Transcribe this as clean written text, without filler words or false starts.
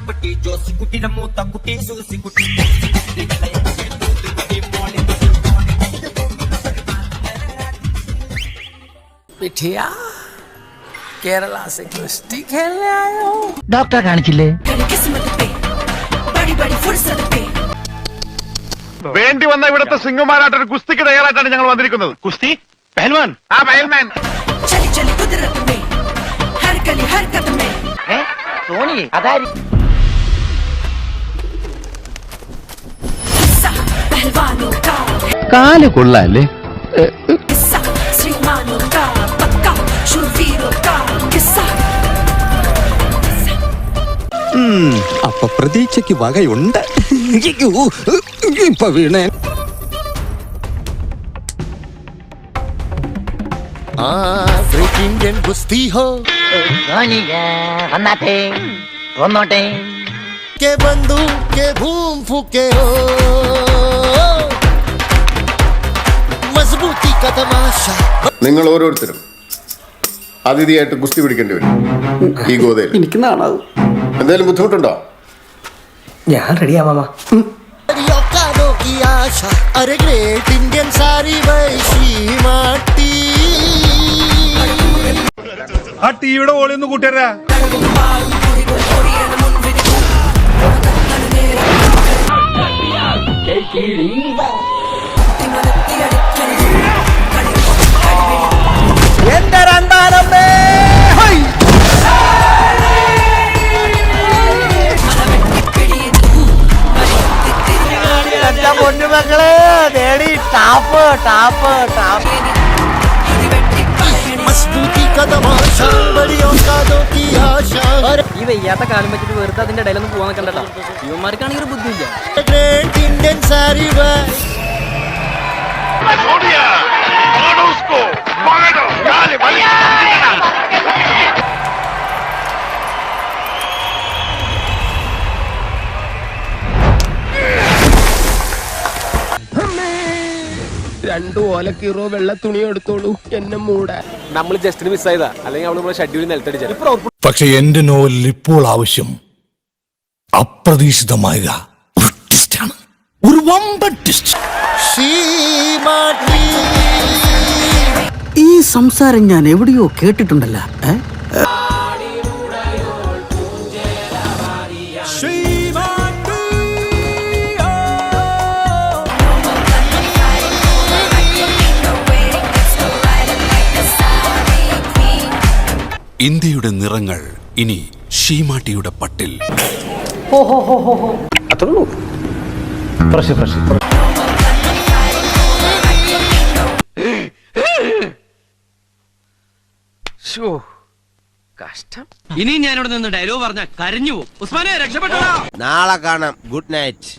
കുട്ടി ജോസിക്കുട്ടിയുടെ മൂത്ത കുട്ടി സൂസിക്കുട്ടി बिटिया केरला से कुश्ती खेलने आए हो? डॉक्टर കാണിച്ചില്ലേ? വേണ്ടി വന്ന ഇവിടുത്തെ സിംഗുമാരായിട്ട് ഒരു കുസ്തിക്ക് തയ്യാറായിട്ടാണ് ഞങ്ങൾ വന്നിരിക്കുന്നത്. കുസ്തി പഹൽവാൻ പഹൽവാൻ സോണി അതാരി കാല് കൊള്ളാല്ലേ? അപ്പൊ പ്രതീക്ഷയ്ക്ക് വകയുണ്ട്. ഇപ്പൊ വീണേ ഇന്ത്യൻ ഗുസ്തി ഹോ വന്നാട്ടെ വന്നോട്ടെ के बंदूक के धूम फूके हो मजबूती का तमाशा. നിങ്ങൾ ഓരോരുത്തരും അതിഥിയായിട്ട് ഗുസ്തി പിടിക്കേണ്ടി വരും ഈ ഗോതയിൽ. എനിക്ക് നാണാവും. എന്തെങ്കിലും ബുദ്ധിമുട്ടുണ്ടോ? ഞാൻ റെഡിയാ മാമ. औकातों की आशा अरे ग्रेट इंडियन सारी वैशी माटी. ആ ടിവിയുടെ ഓളി ഒന്ന് കൂട്ടിയരാ. എന്റെ രണ്ടാനമ്മേ പൊന്നുമക്കളെ നേടി ടാപ്പ് ടാപ്പ് ടാപ്പ്. मजबूती का तमाशा बड़ी औकातों की आशा ഈ വയ്യാത്ത കാലം വെച്ചിട്ട് വെറുതെ അതിന്റെ ഇടയിലൊന്നും പോകാൻ കണ്ടോ. യുവമാർക്കാണെങ്കിൽ ഒരു ബുദ്ധിയില്ല. ग्रेट इंडियन सारी वैशी. രണ്ടു ഓലക്കീറോ വെള്ള തുണി എടുത്തോളൂ എന്നെ മൂടാൻ. നമ്മൾ ജസ്റ്റിന് മിസ്സായതാ, അല്ലെങ്കിൽ അവള് നമ്മളെ ഷെഡ്യൂളിൽ നിലത്തടിച്ച. പക്ഷെ എന്റെ നോവലിൽ ഇപ്പോൾ ആവശ്യം അപ്രതീക്ഷിതമായ ഒരു ട്വിസ്റ്റാണ്, ഒരു വമ്പൻ ട്വിസ്റ്റ്. ഈ സംസാരം ഞാൻ എവിടെയോ കേട്ടിട്ടുണ്ടല്ലോ. ഇന്ത്യയുടെ നിറങ്ങൾ ഇനി ഷീമാട്ടിയുടെ പട്ടിൽ. കഷ്ടം. ഇനി ഞാനിവിടെ നിന്ന് ഡയലോഗ് പറഞ്ഞ കരഞ്ഞു പോകും. ഉസ്മാനെ രക്ഷപ്പെട്ടോ. നാളെ കാണാം. Good night.